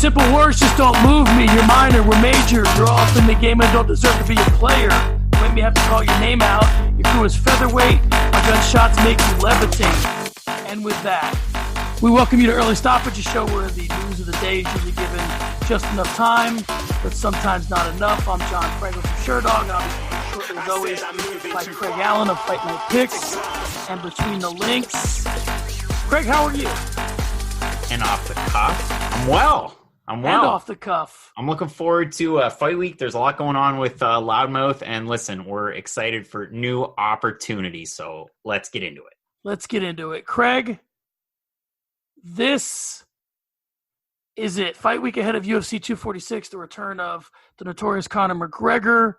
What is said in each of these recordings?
simple words just don't move me. You're minor, we're major. You're off in the game and don't deserve to be a player. You make me have to call your name out. Your crew is featherweight. My gunshots make you levitate. And with that, we welcome you to Early Stoppage, a show where the news of the day is usually given just enough time, but sometimes not enough. I'm John Franklin from Sherdog, and I'll be shortly as always by Craig Allen of Fight Night Picks and Between the Links. Craig, how are you? And off the cuff, I'm well. And off the cuff. I'm looking forward to Fight Week. There's a lot going on with Loudmouth, and listen, we're excited for new opportunities, so let's get into it. Let's get into it. Craig, this is it. Fight week ahead of UFC 246, the return of the notorious Conor McGregor,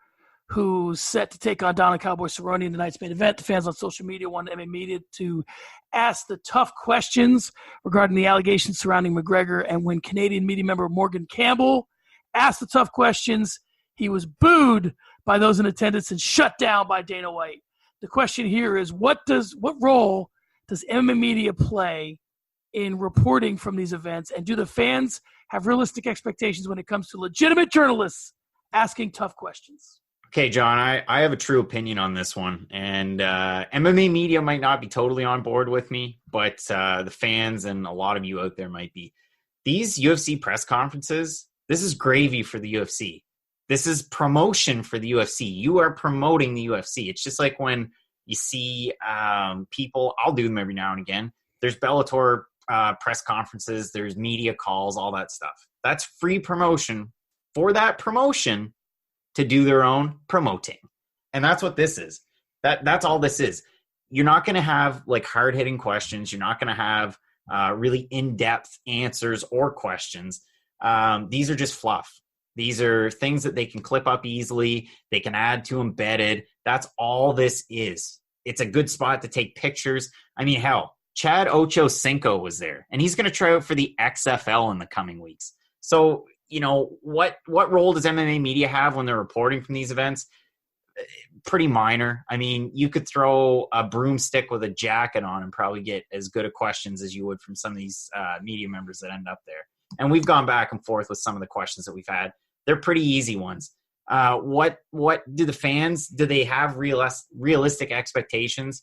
who's set to take on Donald Cowboy Cerrone in tonight's main event. The fans on social media want MMA media to ask the tough questions regarding the allegations surrounding McGregor. And when Canadian media member Morgan Campbell asked the tough questions, he was booed by those in attendance and shut down by Dana White. The question here is, what role does MMA media play in reporting from these events, and do the fans have realistic expectations when it comes to legitimate journalists asking tough questions? Okay, John, I have a true opinion on this one, and MMA media might not be totally on board with me, but the fans and a lot of you out there might be. These UFC press conferences, this is gravy for the UFC. This is promotion for the UFC. You are promoting the UFC. It's just like when you see people, I'll do them every now and again. There's Bellator press conferences, there's media calls, all that stuff. That's free promotion for that promotion to do their own promoting. And that's what this is. That's all this is. You're not going to have like hard-hitting questions. You're not going to have really in-depth answers or questions. These are just fluff. These are things that they can clip up easily. They can add to embedded. That's all this is. It's a good spot to take pictures. I mean, hell, Chad Ochocinco was there, and he's going to try out for the XFL in the coming weeks. So, you know, what role does MMA media have when they're reporting from these events? Pretty minor. I mean, you could throw a broomstick with a jacket on and probably get as good of questions as you would from some of these media members that end up there. And we've gone back and forth with some of the questions that we've had. They're pretty easy ones. What do the fans, do they have realistic expectations?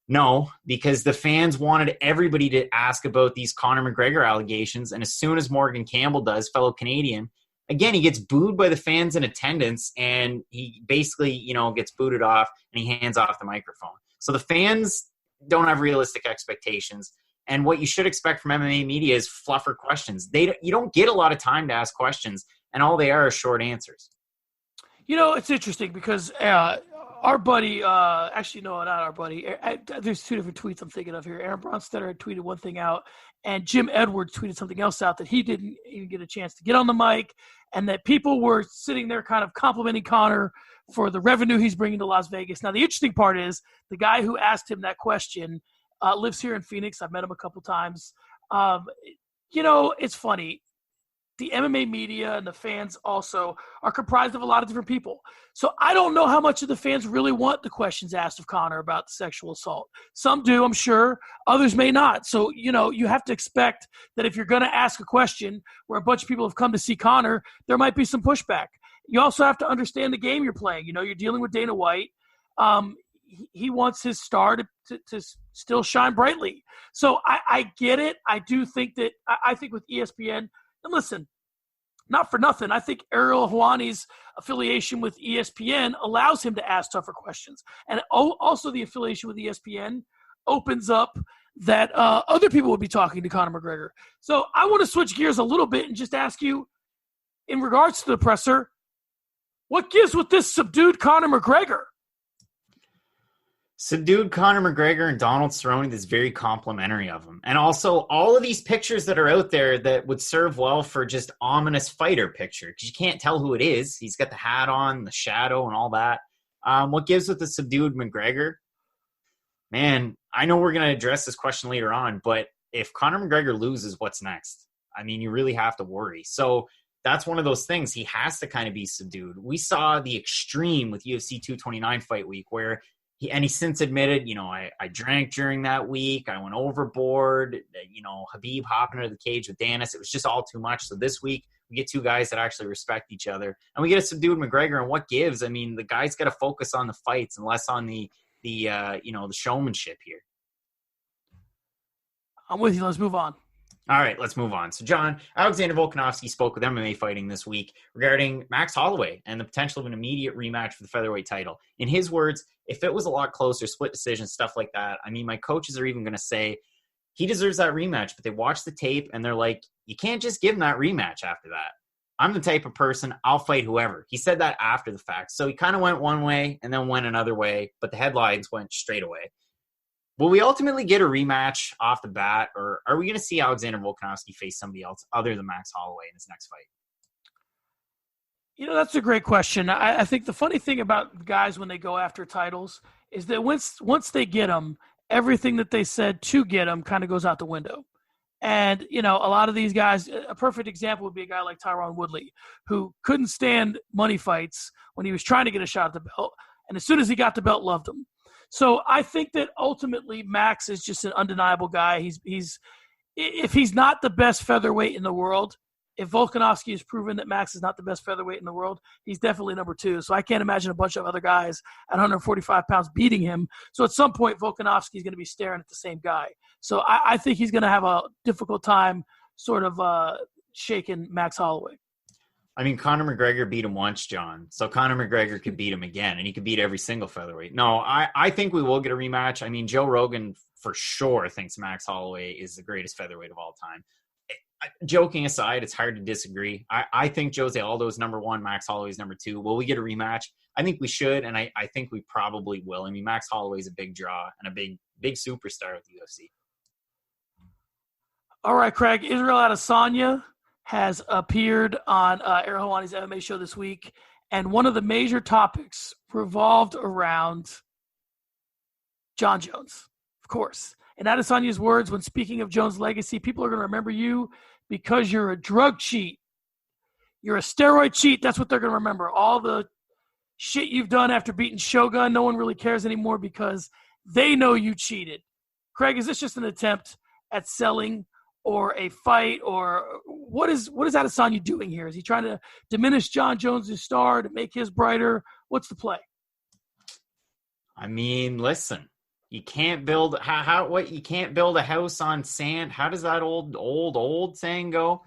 No, because the fans wanted everybody to ask about these Conor McGregor allegations. And as soon as Morgan Campbell does, fellow Canadian, again, he gets booed by the fans in attendance, and he basically, you know, gets booted off and he hands off the microphone. So the fans don't have realistic expectations. And what you should expect from MMA media is fluffer questions. You don't get a lot of time to ask questions, and all they are short answers. You know, it's interesting because our buddy, actually, no, not our buddy. There's two different tweets I'm thinking of here. Aaron Bronstetter had tweeted one thing out, and Jim Edwards tweeted something else out that he didn't even get a chance to get on the mic, and that people were sitting there kind of complimenting Conor for the revenue he's bringing to Las Vegas. Now, the interesting part is the guy who asked him that question lives here in Phoenix. I've met him a couple times. You know, it's funny. The MMA media and the fans also are comprised of a lot of different people. So I don't know how much of the fans really want the questions asked of Conor about the sexual assault. Some do, I'm sure. Others may not. So, you know, you have to expect that if you're going to ask a question where a bunch of people have come to see Conor, there might be some pushback. You also have to understand the game you're playing. You know, you're dealing with Dana White. He wants his star to still shine brightly. So I get it. I do think that I think with ESPN, and listen, not for nothing, I think Ariel Helwani's affiliation with ESPN allows him to ask tougher questions. And also the affiliation with ESPN opens up that other people would be talking to Conor McGregor. So I want to switch gears a little bit and just ask you, in regards to the presser, what gives with this subdued Conor McGregor? Subdued Conor McGregor and Donald Cerrone is very complimentary of him. And also all of these pictures that are out there that would serve well for just ominous fighter picture, because you can't tell who it is. He's got the hat on, the shadow, and all that. What gives with the subdued McGregor? Man, I know we're going to address this question later on, but if Conor McGregor loses, what's next? I mean, you really have to worry. So that's one of those things. He has to kind of be subdued. We saw the extreme with UFC 229 Fight Week where He since admitted, I drank during that week. I went overboard. Habib hopping into the cage with Danis. It was just all too much. So this week we get two guys that actually respect each other, and we get a subdued McGregor. And what gives? I mean, the guy's got to focus on the fights and less on the showmanship here. I'm with you. Let's move on. All right, let's move on. So, John, Alexander Volkanovski spoke with MMA Fighting this week regarding Max Holloway and the potential of an immediate rematch for the featherweight title. In his words, if it was a lot closer, split decision, stuff like that, I mean, my coaches are even going to say he deserves that rematch, but they watch the tape and they're like, you can't just give him that rematch after that. I'm the type of person, I'll fight whoever. He said that after the fact. So he kind of went one way and then went another way, but the headlines went straight away. Will we ultimately get a rematch off the bat, or are we going to see Alexander Volkanovski face somebody else other than Max Holloway in his next fight? That's a great question. I think the funny thing about guys when they go after titles is that once they get them, everything that they said to get them kind of goes out the window. And, a lot of these guys, a perfect example would be a guy like Tyron Woodley, who couldn't stand money fights when he was trying to get a shot at the belt. And as soon as he got the belt, loved him. So I think that ultimately Max is just an undeniable guy. He's if he's not the best featherweight in the world, if Volkanovski has proven that Max is not the best featherweight in the world, he's definitely number 2. So I can't imagine a bunch of other guys at 145 pounds beating him. So at some point, Volkanovski is going to be staring at the same guy. So I think he's going to have a difficult time sort of shaking Max Holloway. I mean, Conor McGregor beat him once, John. So Conor McGregor could beat him again, and he could beat every single featherweight. No, I think we will get a rematch. I mean, Joe Rogan for sure thinks Max Holloway is the greatest featherweight of all time. Joking aside, it's hard to disagree. I think Jose Aldo is number 1, Max Holloway is number 2. Will we get a rematch? I think we should, and I think we probably will. I mean, Max Holloway is a big draw and a big superstar with the UFC. All right, Craig. Israel Adesanya has appeared on Ariel Helwani's MMA show this week, and one of the major topics revolved around Jon Jones, of course. In Adesanya's words, when speaking of Jones' legacy, people are going to remember you because you're a drug cheat. You're a steroid cheat. That's what they're going to remember. All the shit you've done after beating Shogun, no one really cares anymore because they know you cheated. Craig, is this just an attempt at selling or a fight, or what is Adesanya doing here? Is he trying to diminish Jon Jones' star to make his brighter? What's the play? I mean, listen, you can't build you can't build a house on sand. How does that old saying go?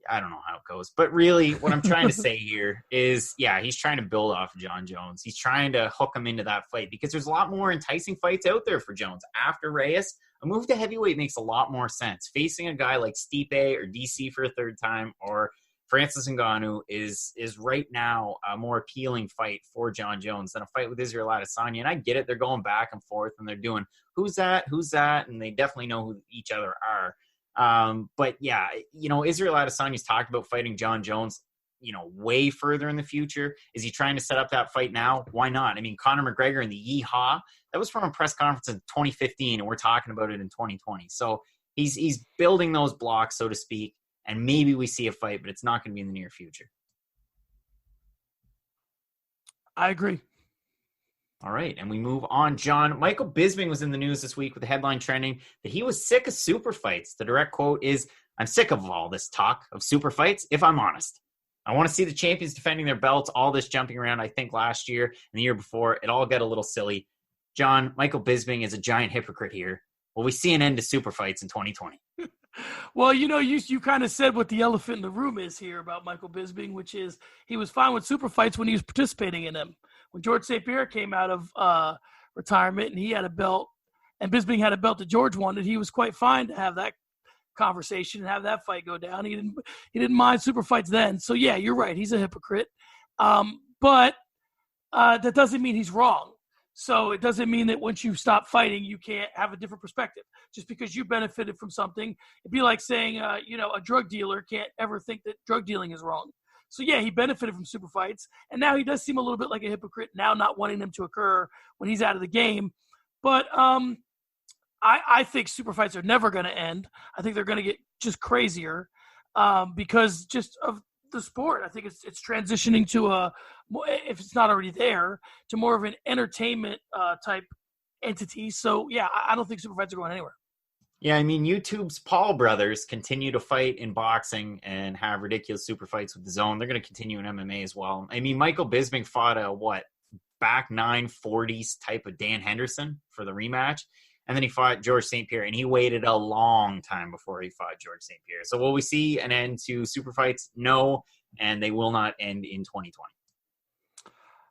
I don't know how it goes, but really what I'm trying to say here is, yeah, he's trying to build off of Jon Jones. He's trying to hook him into that fight because there's a lot more enticing fights out there for Jones. After Reyes, a move to heavyweight makes a lot more sense. Facing a guy like Stipe or DC for a third time or Francis Ngannou is right now a more appealing fight for Jon Jones than a fight with Israel Adesanya. And I get it. They're going back and forth and they're doing who's that? And they definitely know who each other are. But yeah, Israel Adesanya's talked about fighting Jon Jones, way further in the future. Is he trying to set up that fight now? Why not? I mean, Conor McGregor in the Yeehaw, that was from a press conference in 2015, and we're talking about it in 2020. So he's building those blocks, so to speak, and maybe we see a fight, but it's not going to be in the near future. I agree. All right, and we move on. John, Michael Bisping was in the news this week with the headline trending that he was sick of super fights. The direct quote is, "I'm sick of all this talk of super fights, if I'm honest. I want to see the champions defending their belts, all this jumping around. I think last year and the year before, it all got a little silly." John, Michael Bisping is a giant hypocrite here. Will we see an end to super fights in 2020? Well, you kind of said what the elephant in the room is here about Michael Bisping, which is he was fine with super fights when he was participating in them. When George St. Pierre came out of retirement and he had a belt, and Bisping had a belt that George wanted, he was quite fine to have that conversation and have that fight go down. He didn't mind super fights then. So yeah, you're right. He's a hypocrite. But that doesn't mean he's wrong. So it doesn't mean that once you stop fighting, you can't have a different perspective. Just because you benefited from something, it'd be like saying, a drug dealer can't ever think that drug dealing is wrong. So yeah, he benefited from super fights, and now he does seem a little bit like a hypocrite now, not wanting them to occur when he's out of the game. But I think super fights are never going to end. I think they're going to get just crazier because just of the sport. I think it's transitioning to if it's not already there, to more of an entertainment type entity. So yeah, I don't think super fights are going anywhere. Yeah, I mean, YouTube's Paul brothers continue to fight in boxing and have ridiculous super fights with the zone. They're going to continue in MMA as well. I mean, Michael Bisping fought a back 940s type of Dan Henderson for the rematch. And then he fought George St. Pierre, and he waited a long time before he fought George St. Pierre. So will we see an end to super fights? No, and they will not end in 2020.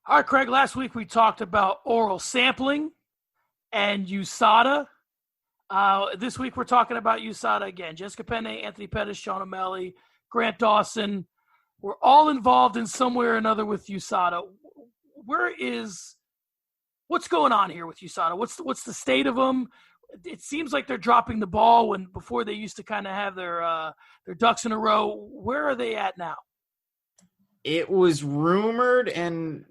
All right, Craig, last week we talked about oral sampling and USADA. This week we're talking about USADA again. Jessica Penne, Anthony Pettis, Sean O'Malley, Grant Dawson. We're all involved in some way or another with USADA. What's going on here with USADA? What's the state of them? It seems like they're dropping the ball before they used to kind of have their ducks in a row. Where are they at now? It was rumored, and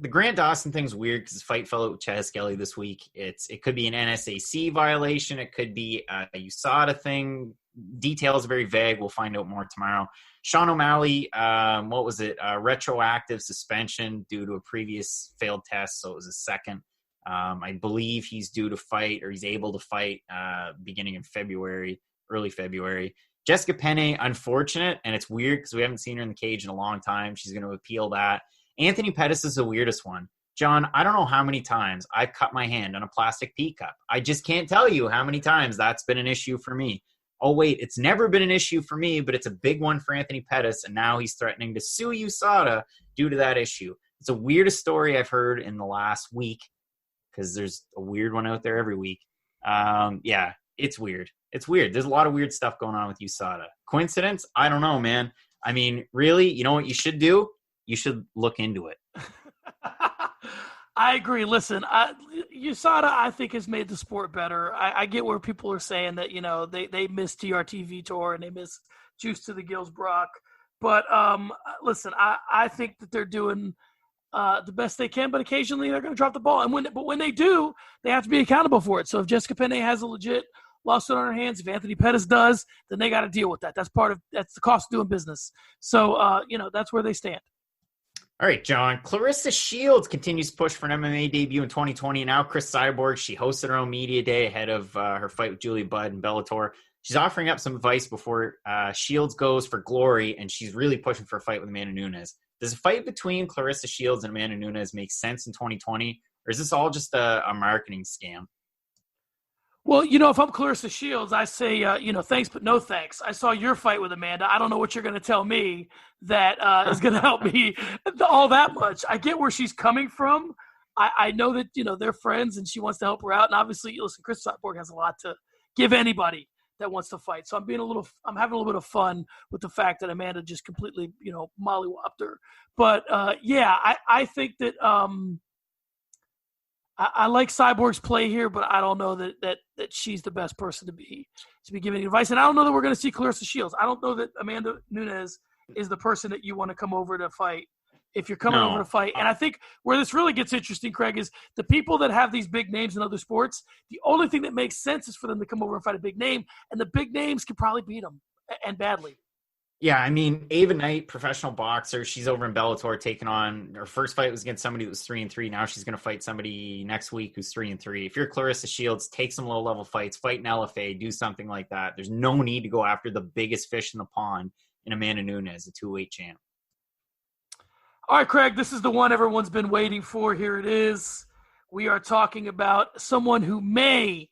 the Grant Dawson thing's weird because his fight fell out with Chaz Skelly this week. It could be an NSAC violation. It could be a USADA thing. Details are very vague. We'll find out more tomorrow. Sean O'Malley, retroactive suspension due to a previous failed test, so it was a second. I believe he's due to fight, or he's able to fight beginning in February, early February. Jessica Penne, unfortunate, and it's weird because we haven't seen her in the cage in a long time. She's going to appeal that. Anthony Pettis is the weirdest one. John, I don't know how many times I've cut my hand on a plastic pea cup. I just can't tell you how many times that's been an issue for me. Oh, wait, it's never been an issue for me, but it's a big one for Anthony Pettis, and now he's threatening to sue USADA due to that issue. It's the weirdest story I've heard in the last week, because there's a weird one out there every week. Yeah, it's weird. It's weird. There's a lot of weird stuff going on with USADA. Coincidence? I don't know, man. I mean, really, you know what you should do? You should look into it. I agree. Listen, USADA, I think, has made the sport better. I get where people are saying that, they miss TRT Tour and they miss Juice to the Gills Brock. But listen, I think that they're doing the best they can, but occasionally they're going to drop the ball. But when they do, they have to be accountable for it. So if Jessica Penne has a legit lawsuit on her hands, if Anthony Pettis does, then they got to deal with that. That's the cost of doing business. So, that's where they stand. All right, John. Clarissa Shields continues to push for an MMA debut in 2020. And now Chris Cyborg, she hosted her own media day ahead of her fight with Julia Budd in Bellator. She's offering up some advice before Shields goes for glory, and she's really pushing for a fight with Amanda Nunes. Does a fight between Clarissa Shields and Amanda Nunes make sense in 2020, or is this all just a marketing scam? Well, if I'm Clarissa Shields, I say, thanks, but no thanks. I saw your fight with Amanda. I don't know what you're going to tell me that is going to help me all that much. I get where she's coming from. I know that, they're friends and she wants to help her out. And obviously, listen, Chris Cyborg has a lot to give anybody that wants to fight. So I'm having a little bit of fun with the fact that Amanda just completely, mollywopped her. But I think that I like Cyborg's play here, but I don't know that she's the best person to be giving advice. And I don't know that we're going to see Clarissa Shields. I don't know that Amanda Nunes is the person that you want to come over to fight if you're coming over to fight. And I think where this really gets interesting, Craig, is the people that have these big names in other sports, the only thing that makes sense is for them to come over and fight a big name, and the big names can probably beat them, and badly. Yeah, I mean, Ava Knight, professional boxer, she's over in Bellator taking on, her first fight was against somebody that was 3-3. Now she's going to fight somebody next week who's 3-3. If you're Clarissa Shields, take some low-level fights, fight in LFA, do something like that. There's no need to go after the biggest fish in the pond in Amanda Nunes, a 2-weight champ. All right, Craig, this is the one everyone's been waiting for. Here it is. We are talking about someone who may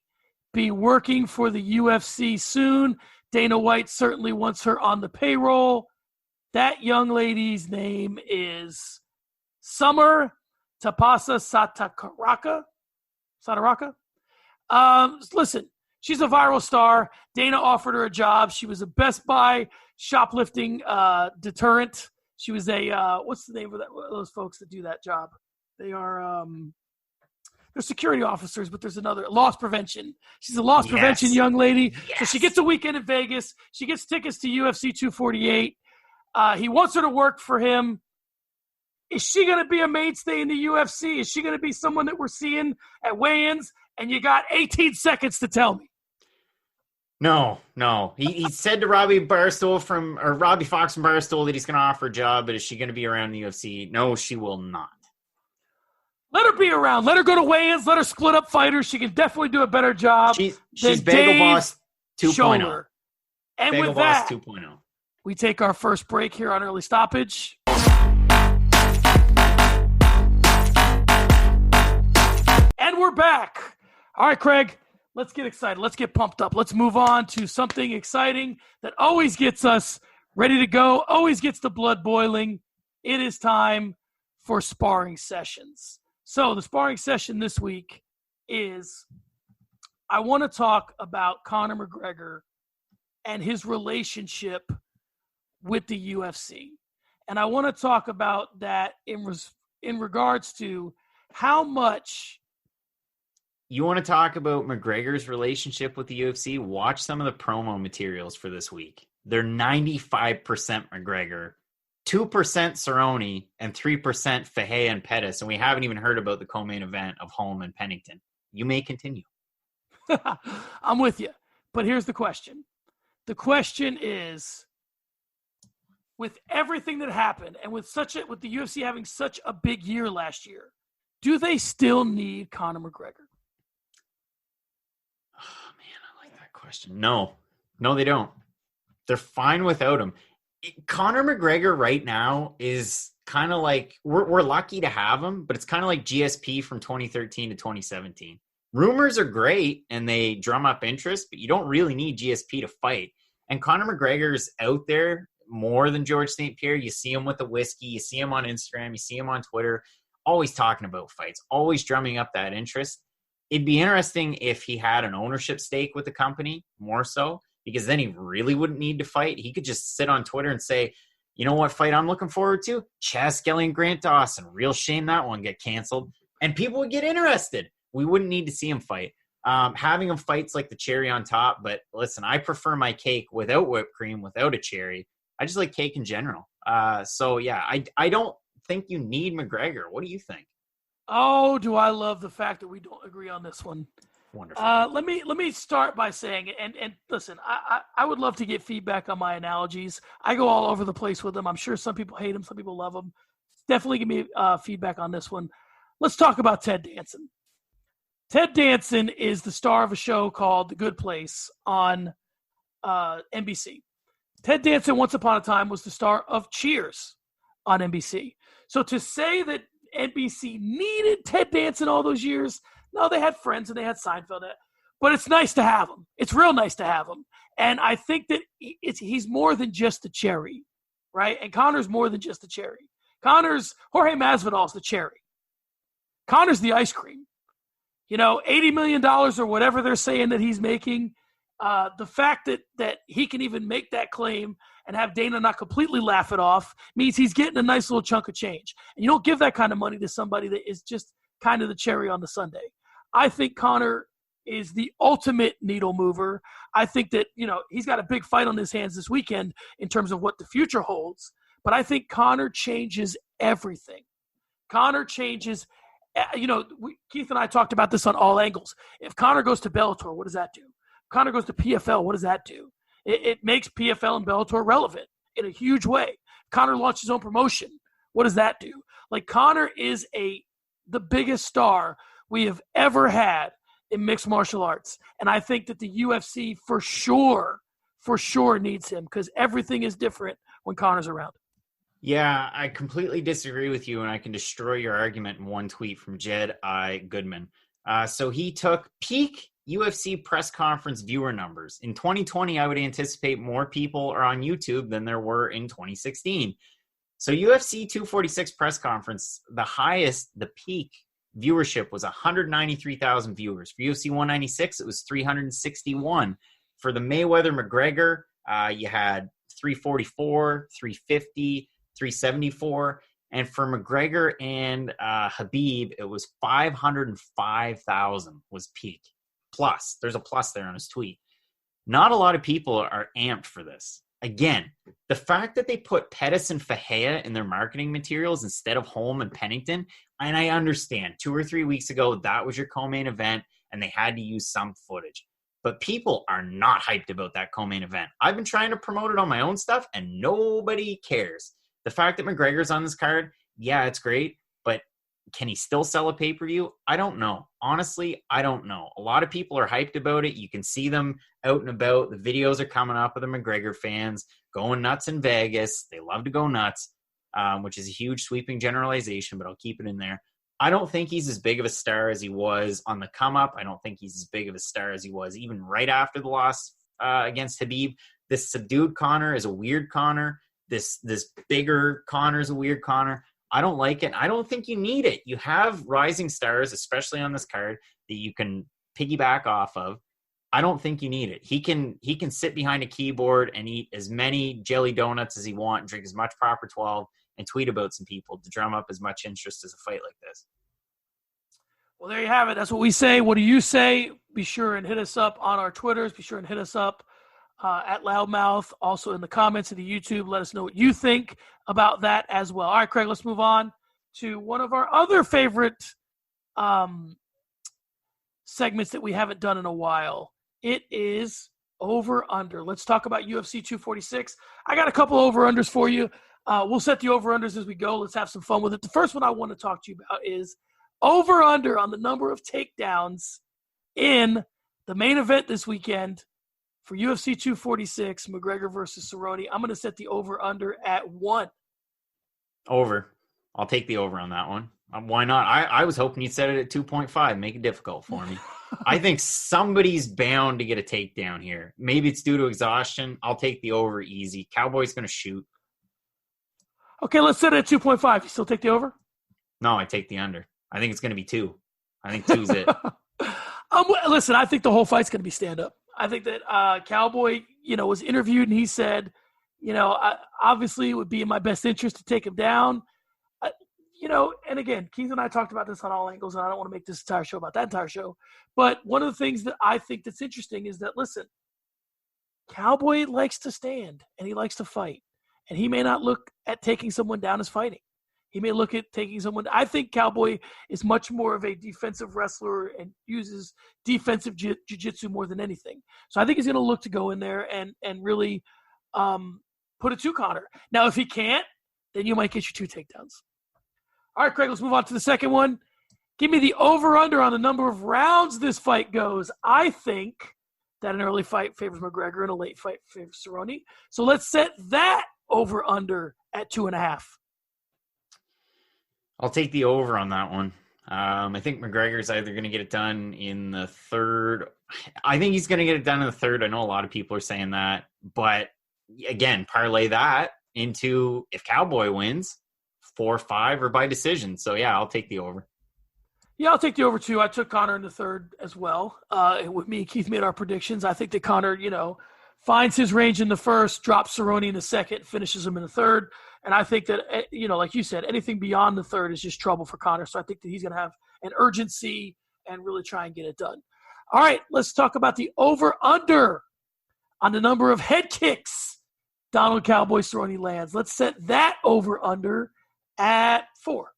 be working for the UFC soon. Dana White certainly wants her on the payroll. That young lady's name is Summer Tapasa Sataraka. Listen, she's a viral star. Dana offered her a job. She was a Best Buy shoplifting deterrent. She was a what's the name of those folks that do that job? They are they're security officers, but there's another loss prevention. She's a loss prevention young lady. Yes. So she gets a weekend in Vegas. She gets tickets to UFC 248. He wants her to work for him. Is she going to be a mainstay in the UFC? Is she going to be someone that we're seeing at weigh-ins? And you got 18 seconds to tell me. No. He said to Robbie Fox from Barstool that he's going to offer a job, but is she going to be around the UFC? No, she will not. Let her be around. Let her go to weigh-ins. Let her split up fighters. She can definitely do a better job. She's Bagel Boss 2.0. And Bagel with Boss that, 2.0. we take our first break here on Early Stoppage. And we're back. All right, Craig, let's get excited. Let's get pumped up. Let's move on to something exciting that always gets us ready to go, always gets the blood boiling. It is time for sparring sessions. So the sparring session this week is I want to talk about Conor McGregor and his relationship with the UFC. And I want to talk about that in regards to how much. You want to talk about McGregor's relationship with the UFC? Watch some of the promo materials for this week. They're 95% McGregor, 2% Cerrone, and 3% Fahey and Pettis. And we haven't even heard about the co-main event of Holm and Pennington. You may continue. I'm with you. But here's the question. The question is, with everything that happened and with the UFC having such a big year last year, do they still need Conor McGregor? Oh, man, I like that question. No, they don't. They're fine without him. Conor McGregor right now is kind of like, we're lucky to have him, but it's kind of like GSP from 2013 to 2017. Rumors are great and they drum up interest, but you don't really need GSP to fight. And Conor McGregor's out there more than George St. Pierre. You see him with the whiskey, you see him on Instagram, you see him on Twitter, always talking about fights, always drumming up that interest. It'd be interesting if he had an ownership stake with the company more so, because then he really wouldn't need to fight. He could just sit on Twitter and say, you know what fight I'm looking forward to? Chaz Skelly and Grant Dawson. Real shame that one get canceled. And people would get interested. We wouldn't need to see him fight. Having him fight's like the cherry on top. But listen, I prefer my cake without whipped cream, without a cherry. I just like cake in general. So, yeah, I don't think you need McGregor. What do you think? Oh, do I love the fact that we don't agree on this one. Wonderful. Let me start by saying, and listen, I would love to get feedback on my analogies. I go all over the place with them. I'm sure some people hate them, some people love them. Definitely give me feedback on this one. Let's talk about Ted Danson. Ted Danson is the star of a show called The Good Place on NBC. Ted Danson, once upon a time, was the star of Cheers on NBC. So to say that NBC needed Ted Danson all those years, no, they had Friends and they had Seinfeld. But it's nice to have him. It's real nice to have him. And I think that he's more than just the cherry, right? And Conor's more than just the cherry. Jorge Masvidal's the cherry. Conor's the ice cream. You know, $80 million or whatever they're saying that he's making, the fact that he can even make that claim and have Dana not completely laugh it off means he's getting a nice little chunk of change. And you don't give that kind of money to somebody that is just kind of the cherry on the sundae. I think Conor is the ultimate needle mover. I think that, you know, he's got a big fight on his hands this weekend in terms of what the future holds. But I think Conor changes everything. Conor changes, you know, Keith and I talked about this on all angles. If Conor goes to Bellator, what does that do? If Conor goes to PFL, what does that do? It makes PFL and Bellator relevant in a huge way. Conor launched his own promotion. What does that do? Like, Conor is the biggest star we have ever had in mixed martial arts. And I think that the UFC for sure needs him because everything is different when Conor's around. Yeah, I completely disagree with you, and I can destroy your argument in one tweet from Jed I. Goodman. So he took peak UFC press conference viewer numbers. In 2020, I would anticipate more people are on YouTube than there were in 2016. So UFC 246 press conference, the peak viewership was 193,000 viewers. For UFC 196, it was 361. For the Mayweather-McGregor, you had 344, 350, 374. And for McGregor and Habib, it was 505,000 was peak. Plus, there's a plus there on his tweet. Not a lot of people are amped for this. Again, the fact that they put Pettis and Fahea in their marketing materials instead of Holm and Pennington, and I understand 2 or 3 weeks ago, that was your co-main event and they had to use some footage. but people are not hyped about that co-main event. I've been trying to promote it on my own stuff, and nobody cares. The fact that McGregor's on this card, yeah, it's great, but can he still sell a pay-per-view? I don't know. Honestly, I don't know. A lot of people are hyped about it. You can see them out and about. The videos are coming up of the McGregor fans going nuts in Vegas. They love to go nuts, which is a huge sweeping generalization, but I'll keep it in there. I don't think he's as big of a star as he was on the come-up. I don't think he's as big of a star as he was even right after the loss against Khabib. This subdued Conor is a weird Conor. This bigger Conor is a weird Conor. I don't like it. I don't think you need it. You have rising stars, especially on this card, that you can piggyback off of. I don't think you need it. He can sit behind a keyboard and eat as many jelly donuts as he wants, drink as much Proper 12, and tweet about some people to drum up as much interest as a fight like this. Well, there you have it. That's what we say. What do you say? Be sure and hit us up on our Twitters. Be sure and hit us up at Loudmouth. Also in the comments of the YouTube, let us know what you think about that as well. All right, Craig, let's move on to one of our other favorite segments that we haven't done in a while. It is over-under. Let's talk about UFC 246. I got a couple over-unders for you. We'll set the over-unders as we go. Let's have some fun with it. The first one I want to talk to you about is over-under on the number of takedowns in the main event this weekend for UFC 246, McGregor versus Cerrone. I'm going to set the over-under at 1. Over. I'll take the over on that one. Why not? I was hoping you'd set it at 2.5. Make it difficult for me. I think somebody's bound to get a takedown here. Maybe it's due to exhaustion. I'll take the over easy. Cowboy's going to shoot. Okay, let's set it at 2.5. You still take the over? No, I take the under. I think it's going to be 2. I think 2's it. Listen, I think the whole fight's going to be stand-up. I think that Cowboy, was interviewed and he said, obviously it would be in my best interest to take him down. And again, Keith and I talked about this on all angles, and I don't want to make this entire show about that entire show. But one of the things that I think that's interesting is that, listen, Cowboy likes to stand and he likes to fight. And he may not look at taking someone down as fighting. He may look at taking someone. I think Cowboy is much more of a defensive wrestler and uses defensive jiu-jitsu more than anything. So I think he's going to look to go in there and really put it to Conor. Now, if he can't, then you might get your 2 takedowns. All right, Craig, let's move on to the second one. Give me the over-under on the number of rounds this fight goes. I think that an early fight favors McGregor and a late fight favors Cerrone. So let's set that over-under at 2.5. I'll take the over on that one. I think McGregor's either going to get it done in the third. I think he's going to get it done in the third. I know a lot of people are saying that. But, again, parlay that into if Cowboy wins, 4-5 or by decision. So, yeah, I'll take the over. Yeah, I'll take the over, too. I took Conor in the third as well. With me and Keith made our predictions. I think that Conor, finds his range in the first, drops Cerrone in the second, finishes him in the third. And I think that, like you said, anything beyond the third is just trouble for Conor. So I think that he's going to have an urgency and really try and get it done. All right, let's talk about the over-under on the number of head kicks Donald Cowboy Cerrone lands. Let's set that over-under at 4.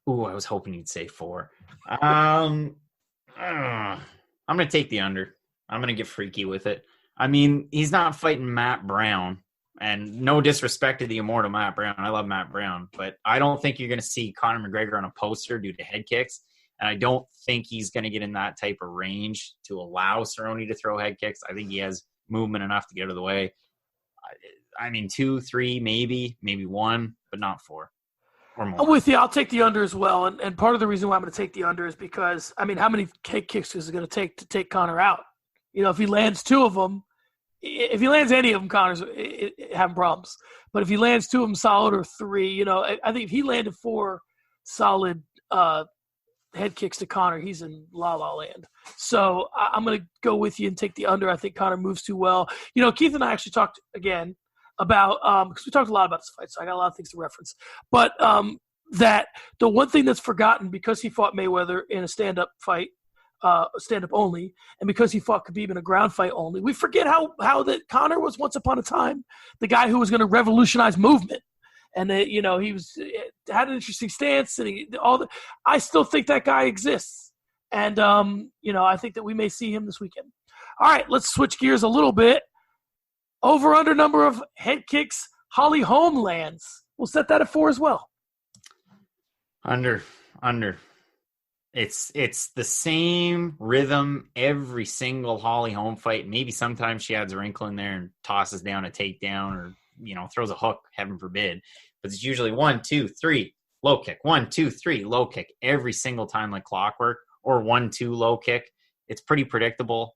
Ooh, I was hoping you'd say 4. I'm going to take the under. I'm going to get freaky with it. I mean, he's not fighting Matt Brown, and no disrespect to the immortal Matt Brown. I love Matt Brown, but I don't think you're going to see Conor McGregor on a poster due to head kicks, and I don't think he's going to get in that type of range to allow Cerrone to throw head kicks. I think he has movement enough to get out of the way. I mean, 2, 3, maybe 1, but not 4 or more. I'm with you. I'll take the under as well, and part of the reason why I'm going to take the under is because, I mean, how many head kicks is it going to take Conor out? If he lands 2 of them, if he lands any of them, Conor's having problems. But if he lands 2 of them solid or 3, I think if he landed 4 solid head kicks to Conor, he's in la-la land. So I'm going to go with you and take the under. I think Conor moves too well. Keith and I actually talked again about because we talked a lot about this fight, so I got a lot of things to reference. But that the one thing that's forgotten because he fought Mayweather in a stand-up fight, stand-up only, and because he fought Khabib in a ground fight only, we forget how that Conor was once upon a time the guy who was going to revolutionize movement, and that, he had an interesting stance, and I still think that guy exists, and I think that we may see him this weekend. All right, let's switch gears a little bit. Over under number of head kicks Holly Holm lands. We'll set that at 4 as well. Under. It's the same rhythm every single Holly Holm fight. Maybe sometimes she adds a wrinkle in there and tosses down a takedown or, throws a hook, heaven forbid. But it's usually 1, 2, 3, low kick. 1, 2, 3, low kick every single time like clockwork, or 1, 2, low kick. It's pretty predictable.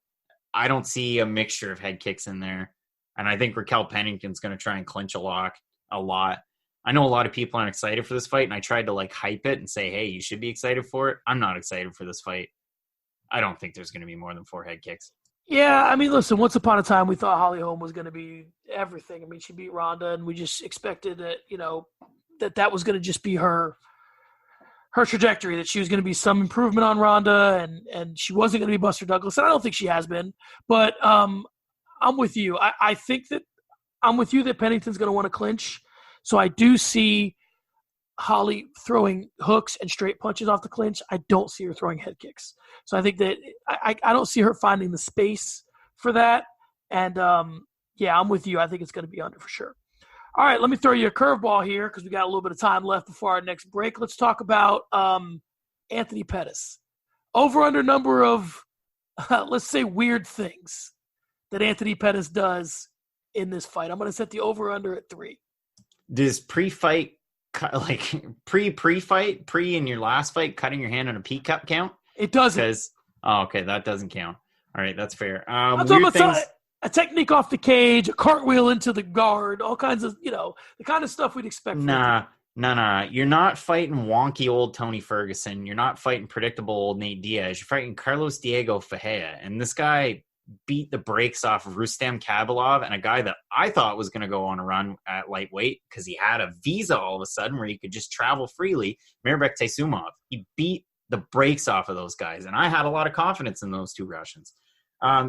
I don't see a mixture of head kicks in there. And I think Raquel Pennington's going to try and clinch a lot. I know a lot of people aren't excited for this fight, and I tried to hype it and say, hey, you should be excited for it. I'm not excited for this fight. I don't think there's going to be more than 4 head kicks. Yeah, I mean, listen, once upon a time we thought Holly Holm was going to be everything. I mean, she beat Ronda, and we just expected that, that was going to just be her trajectory, that she was going to be some improvement on Ronda, and she wasn't going to be Buster Douglas. And I don't think she has been. But I'm with you. I think that I'm with you that Pennington's going to want to clinch. So I do see Holly throwing hooks and straight punches off the clinch. I don't see her throwing head kicks. So I think that I don't see her finding the space for that. And, I'm with you. I think it's going to be under for sure. All right, let me throw you a curveball here because we got a little bit of time left before our next break. Let's talk about Anthony Pettis. Over under number of, let's say, weird things that Anthony Pettis does in this fight. I'm going to set the over under at 3. Does pre-fight, pre in your last fight, cutting your hand on a P cup count? It doesn't. Okay, that doesn't count. All right, that's fair. A technique off the cage, a cartwheel into the guard, all kinds of, the kind of stuff we'd expect. Nah. You're not fighting wonky old Tony Ferguson. You're not fighting predictable old Nate Diaz. You're fighting Carlos Diego Ferreira. And this guy beat the brakes off of Rustam Kabilov, and a guy that I thought was going to go on a run at lightweight because he had a visa all of a sudden where he could just travel freely, Mirbek Taisumov. He beat the brakes off of those guys, and I had a lot of confidence in those 2 Russians.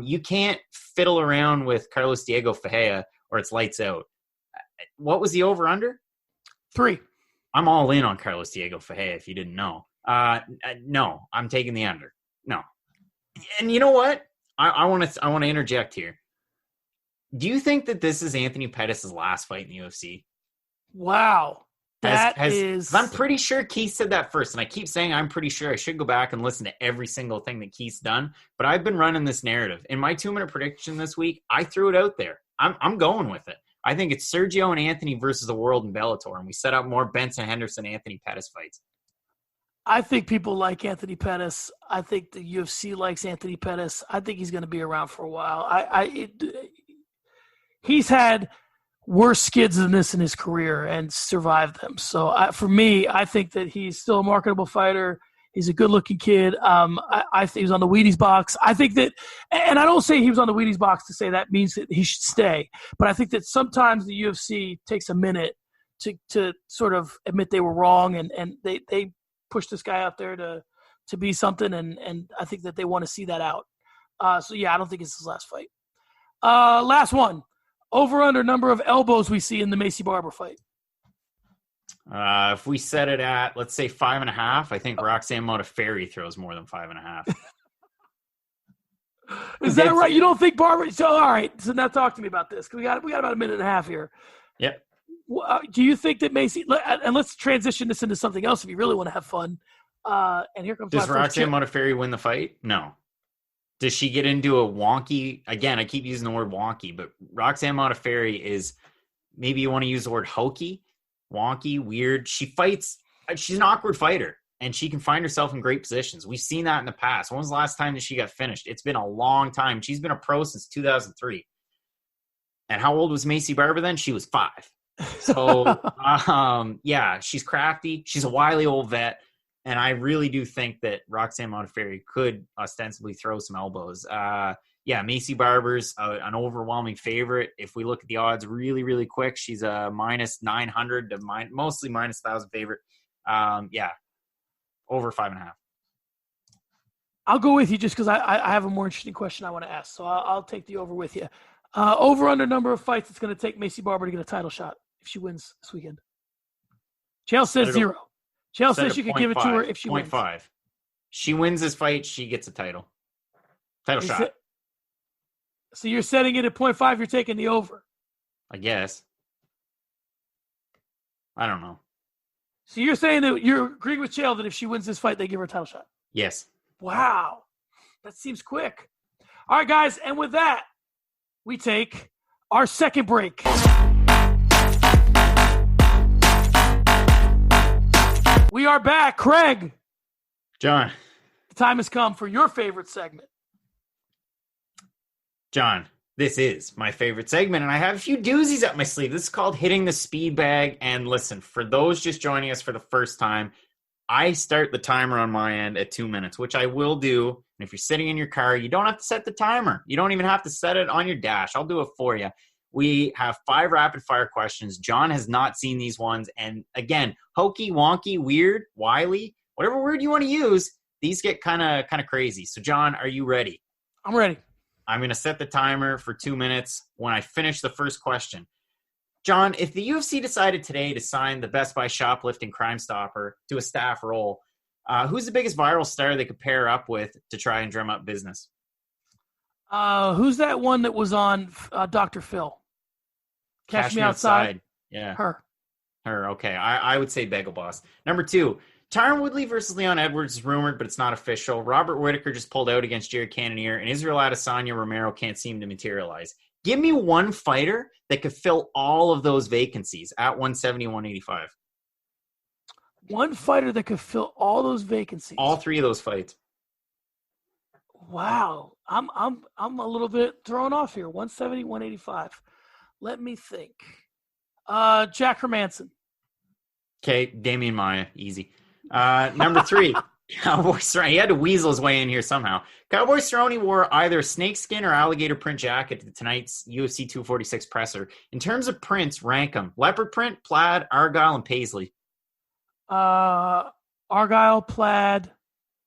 You can't fiddle around with Carlos Diego Ferreira or it's lights out. What was the over-under? 3. I'm all in on Carlos Diego Ferreira, if you didn't know. No, I'm taking the under. No. And you know what? I want to interject here. Do you think that this is Anthony Pettis' last fight in the UFC? Wow. I'm pretty sure Keith said that first, and I keep saying I'm pretty sure. I should go back and listen to every single thing that Keith's done, but I've been running this narrative. In my 2-minute prediction this week, I threw it out there. I'm going with it. I think it's Sergio and Anthony versus the world in Bellator, and we set up more Benson Henderson, Anthony Pettis fights. I think people like Anthony Pettis. I think the UFC likes Anthony Pettis. I think he's going to be around for a while. He's had worse skids than this in his career and survived them. So for me, I think that he's still a marketable fighter. He's a good-looking kid. I think he was on the Wheaties box. I think that, and I don't say he was on the Wheaties box to say that means that he should stay, but I think that sometimes the UFC takes a minute to sort of admit they were wrong, and they push this guy out there to be something, and I think that they want to see that out. I don't think it's his last fight. Last one. Over under number of elbows we see in the Macy Barber fight. If we set it at, let's say 5.5, I think Roxanne Modafferi throws more than 5.5. Is that right? You don't think Barber? So all right. So now talk to me about this. We got about a minute and a half here. Yep. Do you think that Macy? And let's transition this into something else if you really want to have fun. And here comes. Does Roxanne Modafferi win the fight? No. Does she get into a wonky? Again, I keep using the word wonky, but Roxanne Modafferi is, maybe you want to use the word hokey, wonky, weird. She fights. She's an awkward fighter, and she can find herself in great positions. We've seen that in the past. When was the last time that she got finished? It's been a long time. She's been a pro since 2003. And how old was Macy Barber then? She was 5. So, she's crafty. She's a wily old vet. And I really do think that Roxanne Modafferi could ostensibly throw some elbows. Macy Barber's an overwhelming favorite. If we look at the odds really, really quick, she's a minus 900 to mostly minus 1,000 favorite. Over 5.5. I'll go with you just because I have a more interesting question I want to ask. So I'll take the over with you. Over under number of fights it's going to take Macy Barber to get a title shot if she wins this weekend. Chael says 0. Chael says you could give it to her if she wins. 0.5. She wins this fight, she gets a title shot. So you're setting it at 0.5. You're taking the over. I guess. I don't know. So you're saying that you're agreeing with Chael that if she wins this fight, they give her a title shot. Yes. Wow. That seems quick. All right, guys. And with that, we take our second break. We are back. Craig. John. The time has come for your favorite segment. John, this is my favorite segment, and I have a few doozies up my sleeve. This is called Hitting the Speed Bag. And listen, for those just joining us for the first time, I start the timer on my end at 2 minutes, which I will do. And if you're sitting in your car, you don't have to set the timer. You don't even have to set it on your dash. I'll do it for you. We have 5 rapid-fire questions. John has not seen these ones. And again, hokey, wonky, weird, wily, whatever word you want to use, these get kind of crazy. So, John, are you ready? I'm ready. I'm going to set the timer for 2 minutes when I finish the first question. John, if the UFC decided today to sign the Best Buy shoplifting Crime Stopper to a staff role, who's the biggest viral star they could pair up with to try and drum up business? Who's that one that was on Dr. Phil? Catch Me Outside. Yeah. Her, okay. I would say Bagel Boss. Number 2, Tyron Woodley versus Leon Edwards is rumored, but it's not official. Robert Whittaker just pulled out against Jared Cannonier, and Israel Adesanya Romero can't seem to materialize. Give me one fighter that could fill all of those vacancies at 170, 185. One fighter that could fill all those vacancies. All 3 of those fights. Wow. I'm a little bit thrown off here. 170, 185. Let me think. Jack Hermanson. Okay, Damian Maia, easy. Number 3, Cowboy Cerrone. He had to weasel his way in here somehow. Cowboy Cerrone wore either snakeskin or alligator print jacket to tonight's UFC 246 presser. In terms of prints, rank them. Leopard print, plaid, argyle, and paisley. Argyle, plaid,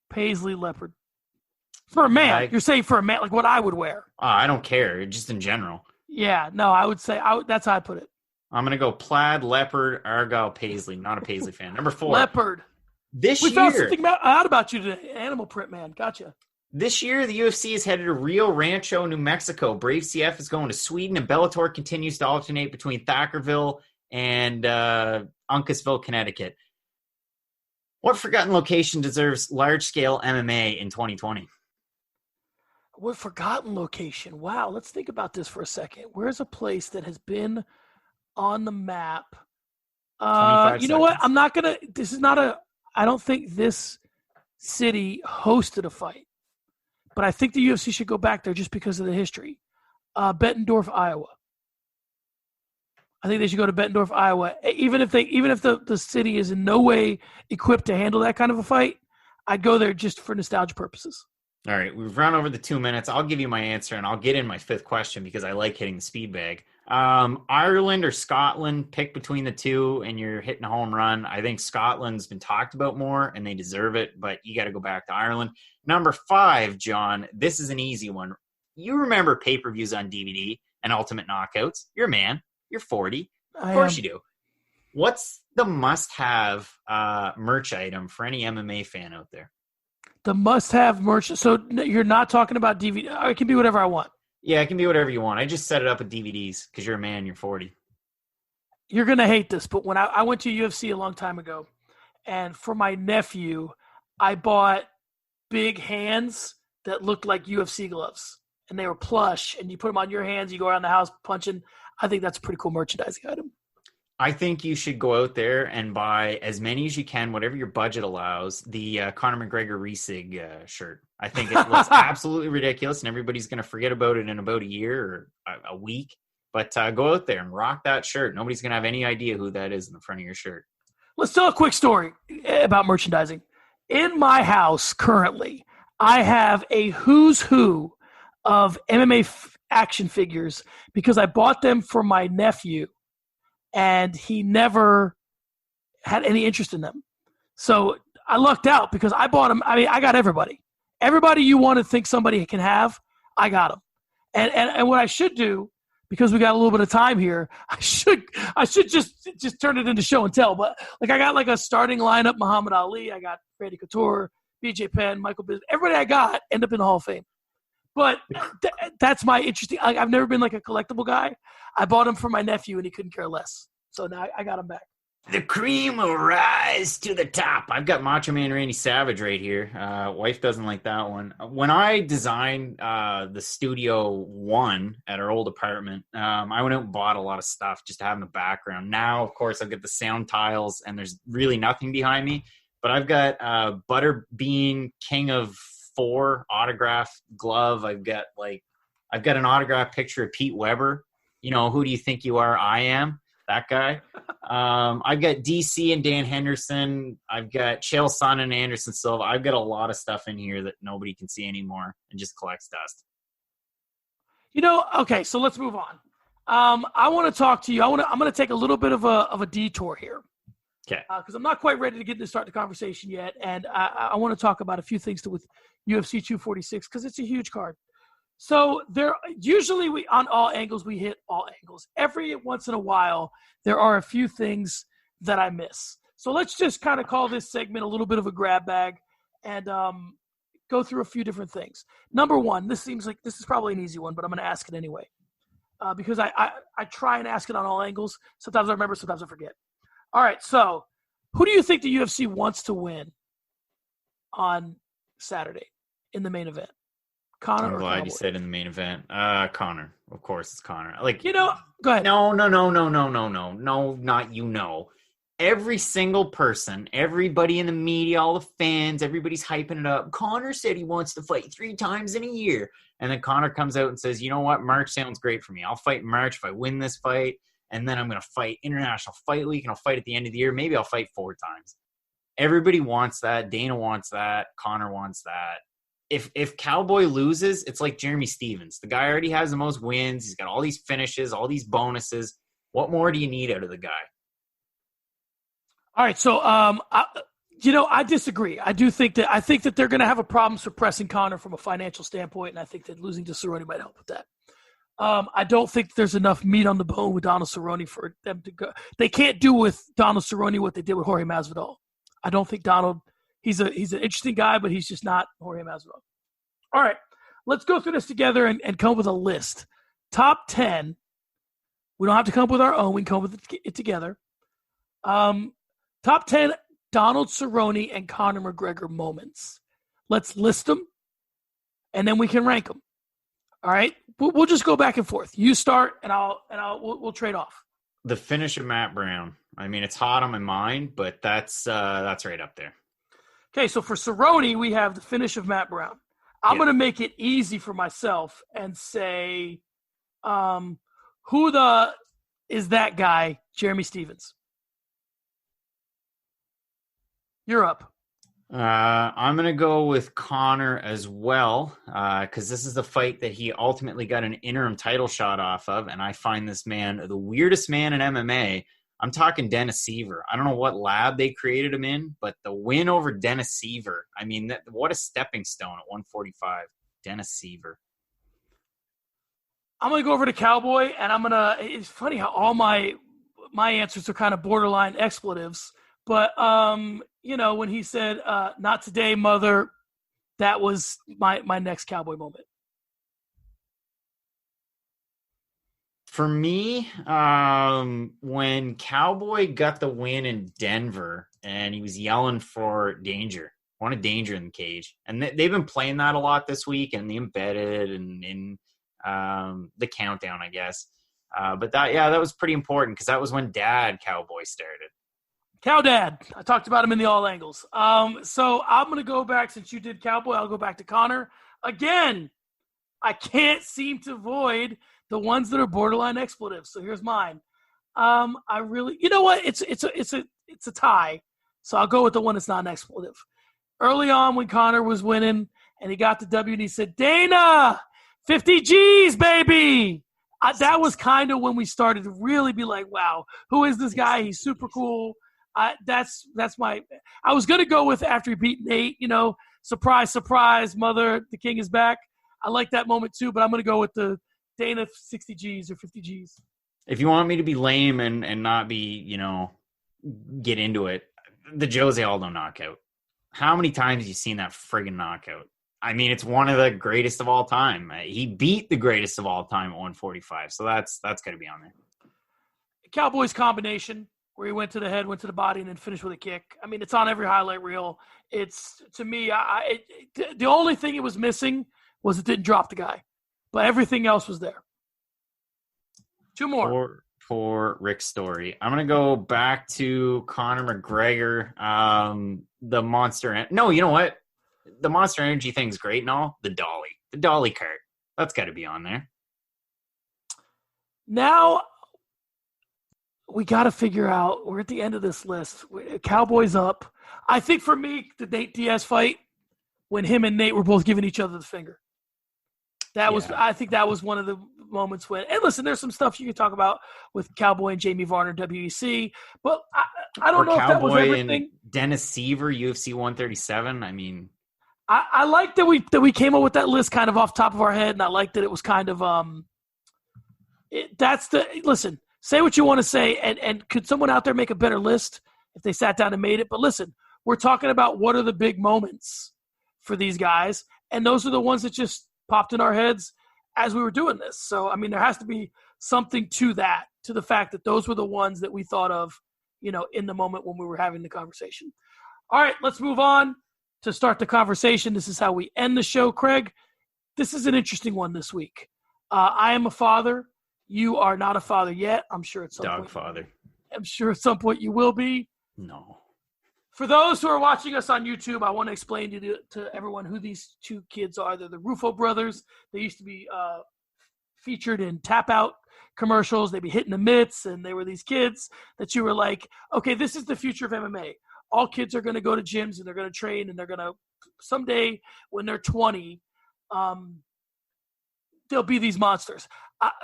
paisley, leopard. For a man. You're saying for a man, like what I would wear. I don't care, just in general. Yeah, no, I would say that's how I put it. I'm going to go plaid, leopard, argyle, paisley. Not a paisley fan. Number 4. Leopard. We found something out about you today. Animal print, man. Gotcha. This year, the UFC is headed to Rio Rancho, New Mexico. Brave CF is going to Sweden, and Bellator continues to alternate between Thackerville and Uncasville, Connecticut. What forgotten location deserves large-scale MMA in 2020? What forgotten location? Wow, let's think about this for a second. Where's a place that has been on the map? You know what? I'm not going to – this is not a – I don't think this city hosted a fight. But I think the UFC should go back there just because of the history. Bettendorf, Iowa. I think they should go to Bettendorf, Iowa. Even if the city is in no way equipped to handle that kind of a fight, I'd go there just for nostalgia purposes. All right, we've run over the 2 minutes. I'll give you my answer, and I'll get in my 5th question because I like hitting the speed bag. Ireland or Scotland, pick between the two, and you're hitting a home run. I think Scotland's been talked about more, and they deserve it, but you got to go back to Ireland. Number 5, John, this is an easy one. You remember pay-per-views on DVD and Ultimate Knockouts. You're a man. You're 40. Of course you do. What's the must-have merch item for any MMA fan out there? The must-have merch. So you're not talking about DVD. It can be whatever I want. Yeah, it can be whatever you want. I just set it up with DVDs because you're a man, you're 40. You're going to hate this, but when I went to UFC a long time ago, and for my nephew, I bought big hands that looked like UFC gloves. And they were plush, and you put them on your hands, you go around the house punching. I think that's a pretty cool merchandising item. I think you should go out there and buy as many as you can, whatever your budget allows, the Conor McGregor Resig shirt. I think it looks absolutely ridiculous, and everybody's going to forget about it in about a year or a week. But go out there and rock that shirt. Nobody's going to have any idea who that is in the front of your shirt. Let's tell a quick story about merchandising. In my house currently, I have a who's who of MMA action figures because I bought them for my nephew. And he never had any interest in them. So I lucked out because I bought them. I mean, I got everybody. Everybody you want to think somebody can have, I got them. And what I should do, because we got a little bit of time here, I should just turn it into show and tell. But like I got like a starting lineup, Muhammad Ali, I got Randy Couture, BJ Penn, Michael Bisping. Everybody I got end up in the Hall of Fame. But that's my interesting. I've never been like a collectible guy. I bought him for my nephew, and he couldn't care less. So now I got him back. The cream will rise to the top. I've got Macho Man Randy Savage right here. Wife doesn't like that one. When I designed the Studio One at our old apartment, I went out and bought a lot of stuff just to have in the background. Now, of course, I've got the sound tiles, and there's really nothing behind me. But I've got Butterbean King of 4 autograph glove. I've got an autograph picture of Pete Weber. You know, who do you think you are? I am. That guy. I've got DC and Dan Henderson. I've got Chael Sonnen and Anderson Silva. I've got a lot of stuff in here that nobody can see anymore and just collects dust. Okay, so let's move on. I want to talk to you. I'm going to take a little bit of a detour here. Okay. Because I'm not quite ready to start the conversation yet, and I want to talk about a few things with UFC 246 because it's a huge card. So usually on all angles, we hit all angles. Every once in a while, there are a few things that I miss. So let's just kind of call this segment a little bit of a grab bag and go through a few different things. Number one, this seems like this is probably an easy one, but I'm going to ask it anyway because I try and ask it on all angles. Sometimes I remember, sometimes I forget. All right, so who do you think the UFC wants to win on Saturday in the main event? Conor I'm glad Cowboy? You said in the main event. Conor. Of course it's Conor. Go ahead. No, not you know. Every single person, everybody in the media, all the fans, everybody's hyping it up. Conor said he wants to fight 3 times in a year. And then Conor comes out and says, you know what? March sounds great for me. I'll fight in March if I win this fight. And then I'm going to fight International Fight Week, and I'll fight at the end of the year. Maybe I'll fight 4 times. Everybody wants that. Dana wants that. Conor wants that. If Cowboy loses, it's like Jeremy Stevens. The guy already has the most wins. He's got all these finishes, all these bonuses. What more do you need out of the guy? All right, so I disagree. I think that they're going to have a problem suppressing Conor from a financial standpoint, and I think that losing to Cerrone might help with that. I don't think there's enough meat on the bone with Donald Cerrone for them to go. They can't do with Donald Cerrone what they did with Jorge Masvidal. I don't think Donald. He's an interesting guy, but he's just not Jorge Masvidal. All right, let's go through this together and come up with a list. Top 10. We don't have to come up with our own. We can come up with it together. Top 10 Donald Cerrone and Conor McGregor moments. Let's list them, and then we can rank them. All right, we'll just go back and forth. You start, and we'll trade off. The finish of Matt Brown. I mean, it's hot on my mind, but that's right up there. Okay, so for Cerrone, we have the finish of Matt Brown. I'm going to make it easy for myself and say, is that guy? Jeremy Stevens. You're up. I'm going to go with Conor as well because this is the fight that he ultimately got an interim title shot off of, and I find this man the weirdest man in MMA. I'm talking Dennis Seaver. I don't know what lab they created him in, but the win over Dennis Seaver, I mean, what a stepping stone at 145. Dennis Seaver. I'm going to go over to Cowboy, and it's funny how all my answers are kind of borderline expletives. But, when he said, not today, mother, that was my next Cowboy moment. For me, when Cowboy got the win in Denver and he was yelling for danger, wanted danger in the cage. And they've been playing that a lot this week and the embedded and in the countdown, I guess. But that was pretty important because that was when Dad Cowboy started. Cow Dad. I talked about him in the all angles. So I'm going to go back, since you did Cowboy, I'll go back to Conor. Again, I can't seem to avoid the ones that are borderline expletives. So here's mine. I really, you know what? It's a tie. So I'll go with the one that's not an expletive. Early on when Conor was winning and he got the W and he said, Dana, 50 G's, baby. That was kind of when we started to really be like, wow, who is this guy? He's super cool. That's my – I was going to go with after he beat Nate, surprise, surprise, mother, the king is back. I like that moment too, but I'm going to go with the Dana 60 G's or 50 G's. If you want me to be lame and not be, get into it, the Jose Aldo knockout. How many times have you seen that friggin' knockout? I mean, it's one of the greatest of all time. He beat the greatest of all time at 145. So that's got to be on there. Cowboys combination where he went to the head, went to the body, and then finished with a kick. I mean, it's on every highlight reel. It's, to me, the only thing it was missing was it didn't drop the guy. But everything else was there. Two more. For Rick's story. I'm going to go back to Conor McGregor. The Monster. No, you know what? The Monster Energy thing's great and all. The dolly cart. That's got to be on there. Now, we got to figure out, we're at the end of this list. Cowboys up. I think for me, the Nate Diaz fight, when him and Nate were both giving each other the finger. I think that was one of the moments when, and listen, there's some stuff you can talk about with Cowboy and Jamie Varner, WEC, but I don't know if that was everything. And Dennis Seaver, UFC 137. I mean, I like that we came up with that list kind of off the top of our head, and I like that it was kind of listen, say what you want to say, and could someone out there make a better list if they sat down and made it? But listen, we're talking about what are the big moments for these guys, and those are the ones that just popped in our heads as we were doing this. So, I mean, there has to be something to that, to the fact that those were the ones that we thought of, in the moment when we were having the conversation. All right, let's move on to start the conversation. This is how we end the show, Craig. This is an interesting one this week. I am a father. You are not a father yet. I'm sure at some point. Dog father. I'm sure at some point you will be. No. For those who are watching us on YouTube, I want to explain to everyone who these two kids are. They're the Ruffo brothers. They used to be featured in tap-out commercials. They'd be hitting the mitts, and they were these kids that you were like, okay, this is the future of MMA. All kids are going to go to gyms, and they're going to train, and they're going to someday when they're 20, they'll be these monsters.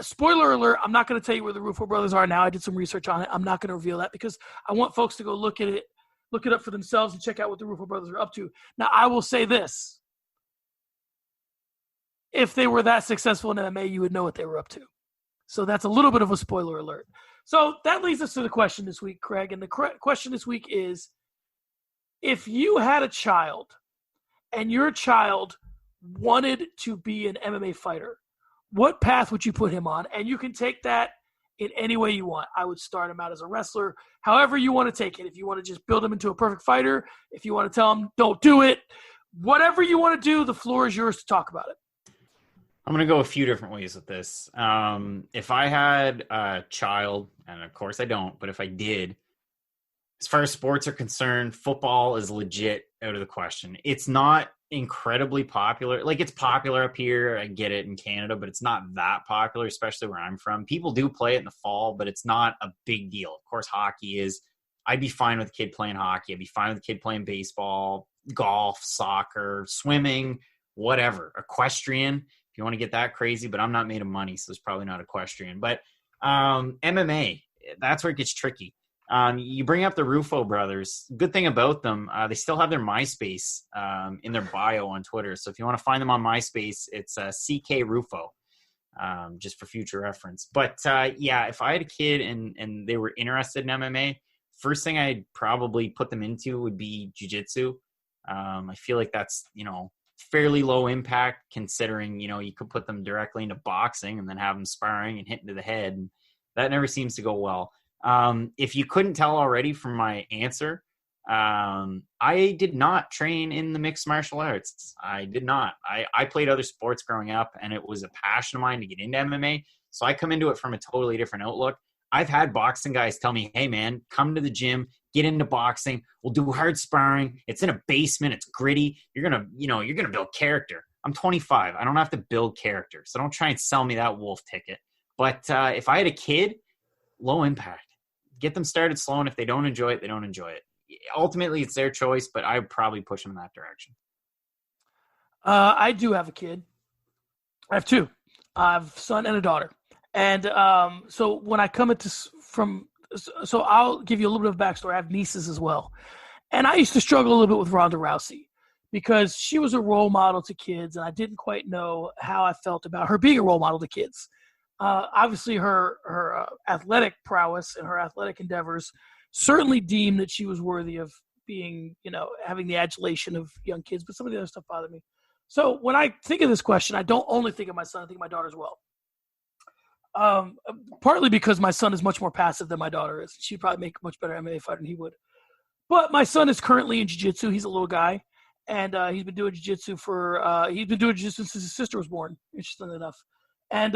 Spoiler alert, I'm not going to tell you where the Ruffo brothers are now. I did some research on it. I'm not going to reveal that because I want folks to go look it up for themselves and check out what the Ruffo brothers are up to. Now, I will say this. If they were that successful in MMA, you would know what they were up to. So that's a little bit of a spoiler alert. So that leads us to the question this week, Craig. And the question this week is, if you had a child and your child wanted to be an MMA fighter, what path would you put him on? And you can take that in any way you want. I would start him out as a wrestler, however you want to take it. If you want to just build him into a perfect fighter, if you want to tell him, don't do it, whatever you want to do, the floor is yours to talk about it. I'm going to go a few different ways with this. If I had a child, and of course I don't, but if I did, as far as sports are concerned, football is legit out of the question. It's not incredibly popular. Like, it's popular up here. I get it in Canada, but it's not that popular, especially where I'm from. People do play it in the fall, but it's not a big deal. Of course, hockey is. I'd be fine with a kid playing hockey. I'd be fine with a kid playing baseball, golf, soccer, swimming, whatever. Equestrian, if you want to get that crazy, but I'm not made of money, so it's probably not equestrian. But MMA, that's where it gets tricky. You bring up the Ruffo brothers. Good thing about them, they still have their MySpace in their bio on Twitter. So if you want to find them on MySpace, it's CK Ruffo, just for future reference. But yeah, if I had a kid and they were interested in MMA, first thing I'd probably put them into would be jiu-jitsu. I feel like that's, fairly low impact considering, you could put them directly into boxing and then have them sparring and hitting to the head. And that never seems to go well. If you couldn't tell already from my answer, I did not train in the mixed martial arts. I did not. I played other sports growing up, and it was a passion of mine to get into MMA. So I come into it from a totally different outlook. I've had boxing guys tell me, hey man, come to the gym, get into boxing. We'll do hard sparring. It's in a basement. It's gritty. You're going to build character. I'm 25. I don't have to build character. So don't try and sell me that wolf ticket. But if I had a kid, low impact. Get them started slow, and if they don't enjoy it, they don't enjoy it. Ultimately, it's their choice, but I would probably push them in that direction. I do have a kid. I have two. I have a son and a daughter. And so when I come so I'll give you a little bit of backstory. I have nieces as well. And I used to struggle a little bit with Ronda Rousey because she was a role model to kids, and I didn't quite know how I felt about her being a role model to kids. Obviously, her athletic prowess and her athletic endeavors certainly deemed that she was worthy of being, having the adulation of young kids. But some of the other stuff bothered me. So when I think of this question, I don't only think of my son, I think of my daughter as well. Partly because my son is much more passive than my daughter is. She'd probably make a much better MMA fighter than he would. But my son is currently in jiu-jitsu. He's a little guy. And he's been doing jiu-jitsu since his sister was born, interestingly enough. And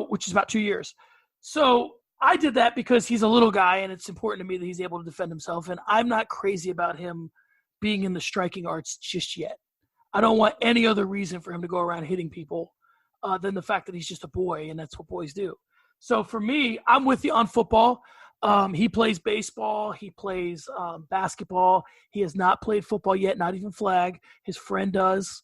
which is about 2 years. So I did that because he's a little guy, and it's important to me that he's able to defend himself. And I'm not crazy about him being in the striking arts just yet. I don't want any other reason for him to go around hitting people than the fact that he's just a boy, and that's what boys do. So for me, I'm with you on football. He plays baseball. He plays basketball. He has not played football yet, not even flag. His friend does.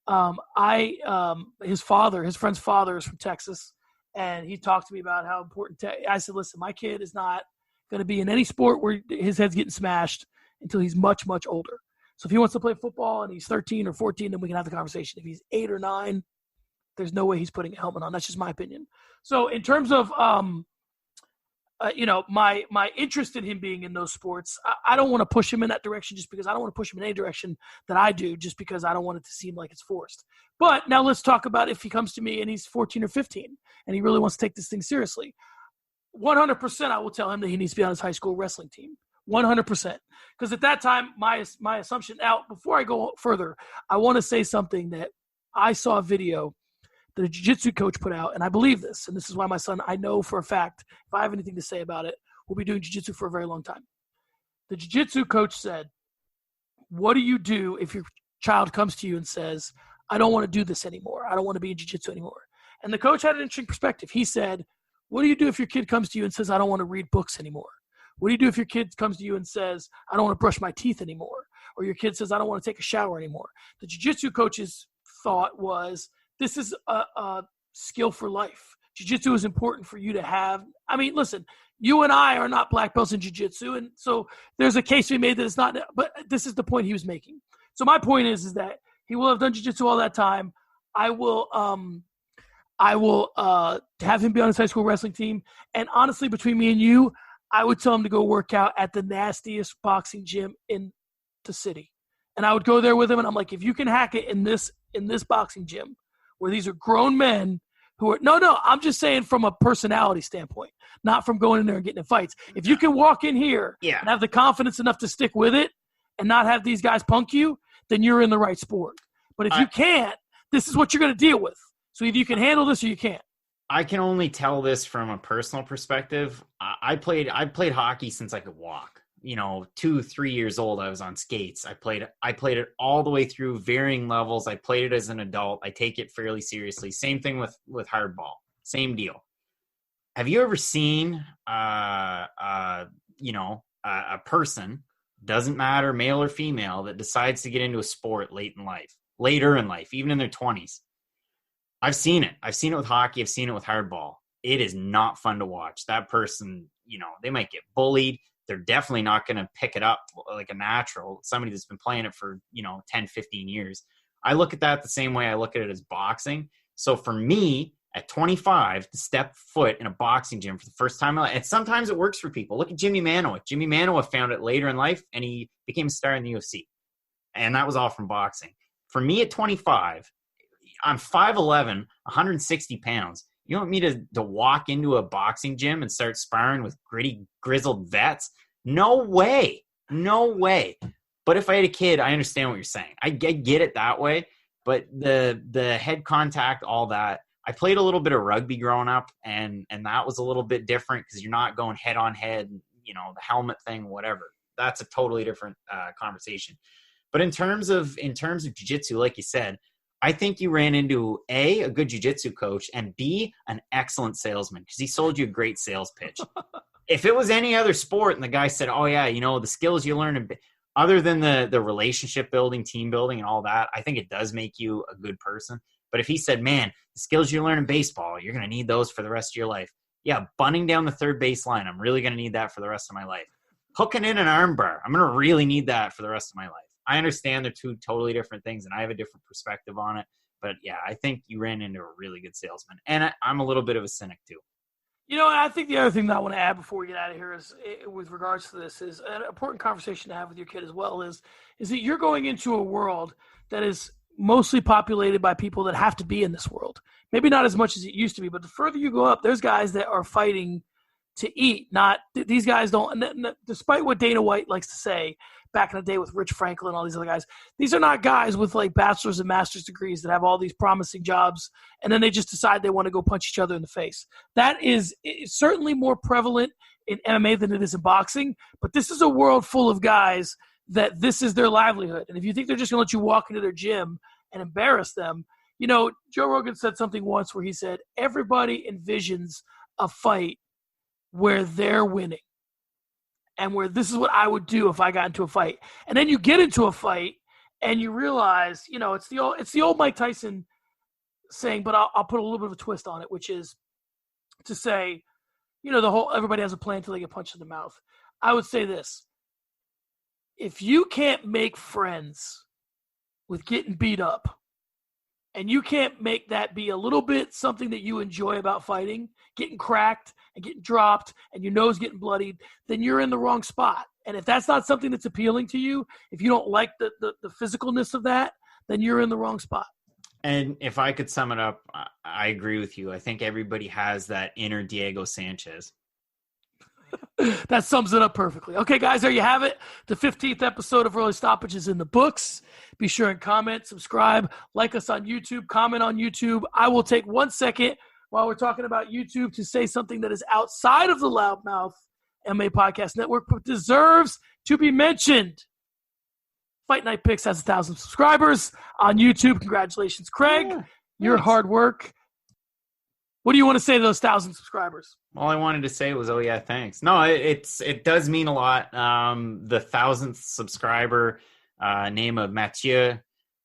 His friend's father is from Texas, and he talked to me about how important I said, listen, my kid is not going to be in any sport where his head's getting smashed until he's much, much older. So if he wants to play football and he's 13 or 14, then we can have the conversation. If he's 8 or 9, there's no way he's putting a helmet on. That's just my opinion. So in terms of, my interest in him being in those sports, I don't want to push him in that direction just because I don't want to push him in any direction that I do just because I don't want it to seem like it's forced. But now let's talk about if he comes to me and he's 14 or 15 and he really wants to take this thing seriously. 100% I will tell him that he needs to be on his high school wrestling team. 100%. Because at that time, my assumption – now, before I go further, I want to say something that I saw a video that a jiu-jitsu coach put out, and I believe this, and this is why my son, I know for a fact, if I have anything to say about it, will be doing jiu-jitsu for a very long time. The jiu-jitsu coach said, what do you do if your child comes to you and says, I don't want to do this anymore. I don't want to be in jiu-jitsu anymore. And the coach had an interesting perspective. He said, what do you do if your kid comes to you and says, I don't want to read books anymore? What do you do if your kid comes to you and says, I don't want to brush my teeth anymore? Or your kid says, I don't want to take a shower anymore? The jiu-jitsu coach's thought was, this is a skill for life. Jiu-jitsu is important for you to have. I mean, listen, you and I are not black belts in jiu-jitsu, and so there's a case to be made that it's not, but this is the point he was making. So my point is that he will have done jiu-jitsu all that time. I will have him be on his high school wrestling team. And honestly, between me and you, I would tell him to go work out at the nastiest boxing gym in the city. And I would go there with him, and I'm like, if you can hack it in this boxing gym, where these are grown men who are – no, I'm just saying from a personality standpoint, not from going in there and getting in fights. If you can walk in here and have the confidence enough to stick with it and not have these guys punk you, then you're in the right sport. But if you can't, this is what you're going to deal with. So either you can handle this or you can't. I can only tell this from a personal perspective. I played hockey since I could walk. 2-3 years old, I was on skates. I played it all the way through varying levels. I played it as an adult. I take it fairly seriously. Same thing with hardball. Same deal. Have you ever seen a person, doesn't matter male or female, that decides to get into a sport later in life, even in their 20s? I've seen it. I've seen it with hockey. I've seen it with hardball. It is not fun to watch. That person, they might get bullied. They're definitely not going to pick it up like a natural, somebody that's been playing it for, 10, 15 years. I look at that the same way I look at it as boxing. So for me, at 25, to step foot in a boxing gym for the first time, and sometimes it works for people. Look at Jimmy Manoa. Jimmy Manoa found it later in life, and he became a star in the UFC. And that was all from boxing. For me at 25, I'm 5'11", 160 pounds. You want me to walk into a boxing gym and start sparring with gritty, grizzled vets? No way. No way. But if I had a kid, I understand what you're saying. I get it that way. But the head contact, all that. I played a little bit of rugby growing up, and that was a little bit different because you're not going head on head, the helmet thing, whatever. That's a totally different conversation. But in terms of jiu-jitsu, like you said, I think you ran into A, a good jiu-jitsu coach, and B, an excellent salesman because he sold you a great sales pitch. If it was any other sport and the guy said, oh, yeah, the skills you learn, other than the relationship building, team building, and all that, I think it does make you a good person. But if he said, man, the skills you learn in baseball, you're going to need those for the rest of your life. Yeah, bunting down the third base line, I'm really going to need that for the rest of my life. Hooking in an arm bar, I'm going to really need that for the rest of my life. I understand they're two totally different things, and I have a different perspective on it. But, yeah, I think you ran into a really good salesman. And I'm a little bit of a cynic, too. I think the other thing that I want to add before we get out of here is, with regards to this, is an important conversation to have with your kid as well, is that you're going into a world that is mostly populated by people that have to be in this world. Maybe not as much as it used to be, but the further you go up, there's guys that are fighting to eat. Not these guys don't. Despite what Dana White likes to say back in the day with Rich Franklin and all these other guys, these are not guys with like bachelor's and master's degrees that have all these promising jobs, and then they just decide they want to go punch each other in the face. That is certainly more prevalent in MMA than it is in boxing, but this is a world full of guys that this is their livelihood. And if you think they're just going to let you walk into their gym and embarrass them, you know, Joe Rogan said something once where he said, everybody envisions a fight where they're winning and where this is what I would do if I got into a fight. And then you get into a fight and you realize, you know, it's the old Mike Tyson saying, but I'll put a little bit of a twist on it, which is to say, you know, everybody has a plan until they get punched in the mouth. I would say this. If you can't make friends with getting beat up, and you can't make that be a little bit something that you enjoy about fighting, getting cracked and getting dropped and your nose getting bloodied, then you're in the wrong spot. And if that's not something that's appealing to you, if you don't like the physicalness of that, then you're in the wrong spot. And if I could sum it up, I agree with you. I think everybody has that inner Diego Sanchez. That sums it up perfectly. Okay, guys, there you have it. The 15th episode of Early Stoppage is in the books. Be sure and comment, subscribe, like us on YouTube, comment on YouTube. I will take 1 second while we're talking about YouTube to say something that is outside of the Loudmouth MMA Podcast Network, but deserves to be mentioned. Fight Night Picks has 1,000 subscribers on YouTube. Congratulations, Craig. Yeah, your hard work. What do you want to say to those 1,000 subscribers? All I wanted to say was, oh yeah, thanks. No, it does mean a lot. The 1,000th subscriber, name of Mathieu,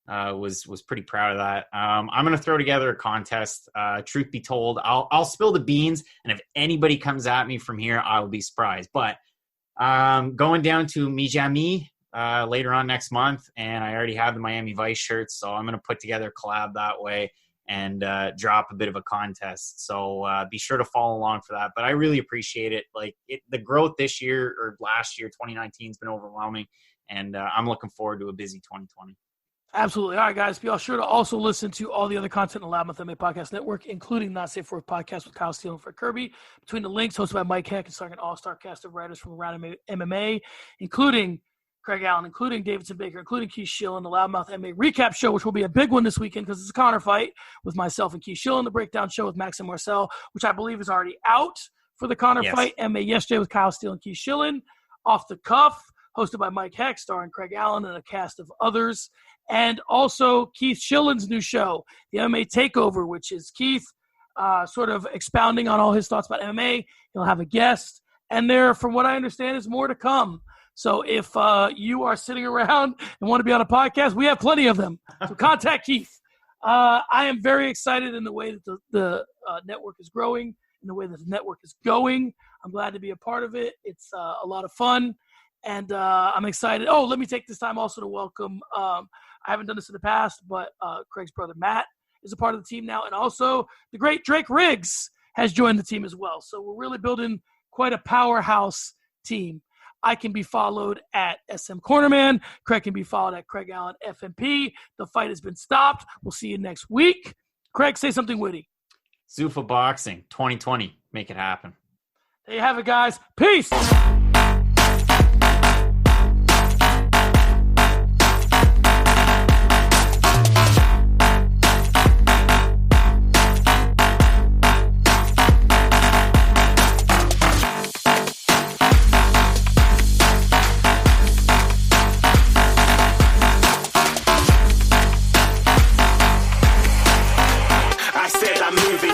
was pretty proud of that. I'm going to throw together a contest. Truth be told, I'll spill the beans, and if anybody comes at me from here, I will be surprised. But going down to Miami later on next month, and I already have the Miami Vice shirts, so I'm going to put together a collab that way and drop a bit of a contest. So be sure to follow along for that. But I really appreciate it. The growth this year or last year, 2019, has been overwhelming, and I'm looking forward to a busy 2020. Absolutely. All right, guys. Be all sure to also listen to all the other content on the Loudmouth MMA Podcast Network, including Not Safe for Work Podcast with Kyle Steele and Fred Kirby. Between the links, hosted by Mike Heck and starring an all-star cast of writers from around MMA, including Craig Allen, including Davidson Baker, including Keith Schillen, the Loudmouth MMA Recap Show, which will be a big one this weekend because it's a Connor fight with myself and Keith Schillen, the Breakdown Show with Max and Marcel, which I believe is already out for the Connor fight. MMA Yesterday with Kyle Steele and Keith Schillen. Off the Cuff, hosted by Mike Heck, starring Craig Allen and a cast of others. And also Keith Schillen's new show, the MMA Takeover, which is Keith sort of expounding on all his thoughts about MMA. He'll have a guest. And there, from what I understand, is more to come. So if you are sitting around and want to be on a podcast, we have plenty of them. So contact Keith. I am very excited in the way that the network is growing, in the way that the network is going. I'm glad to be a part of it. It's a lot of fun, and I'm excited. Oh, let me take this time also to welcome I haven't done this in the past, but Craig's brother Matt is a part of the team now, and also the great Drake Riggs has joined the team as well. So we're really building quite a powerhouse team. I can be followed at SM Cornerman. Craig can be followed at Craig Allen FMP. The fight has been stopped. We'll see you next week. Craig, say something witty. Zuffa Boxing 2020. Make it happen. There you have it, guys. Peace.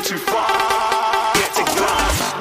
Too far, get to glass.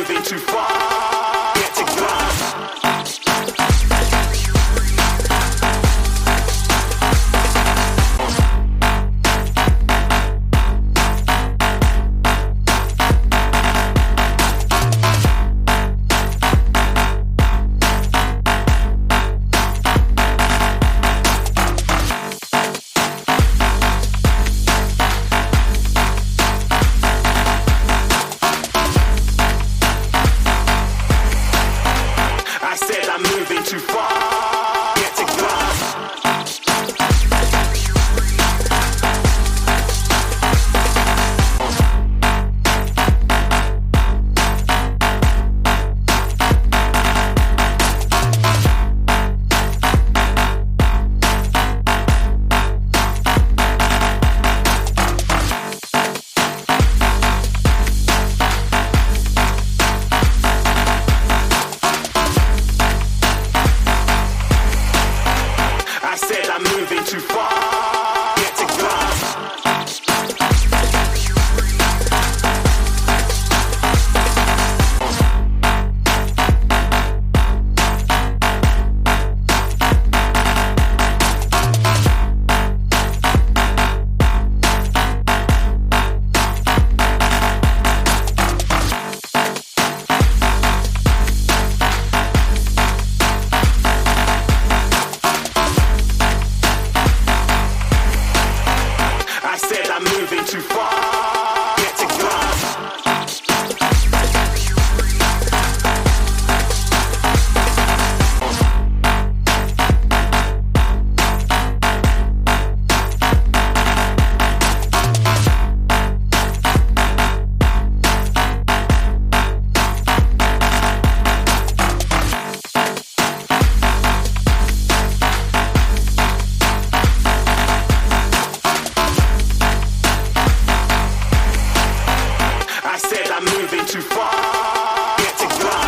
moving too far. Get to grind. I said I'm moving too far. Get to grind. I said I'm moving too far. Get to grind. I said I'm moving too far. Get to grind. I said I'm moving too far. Get to grind.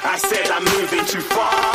I said I'm moving too far.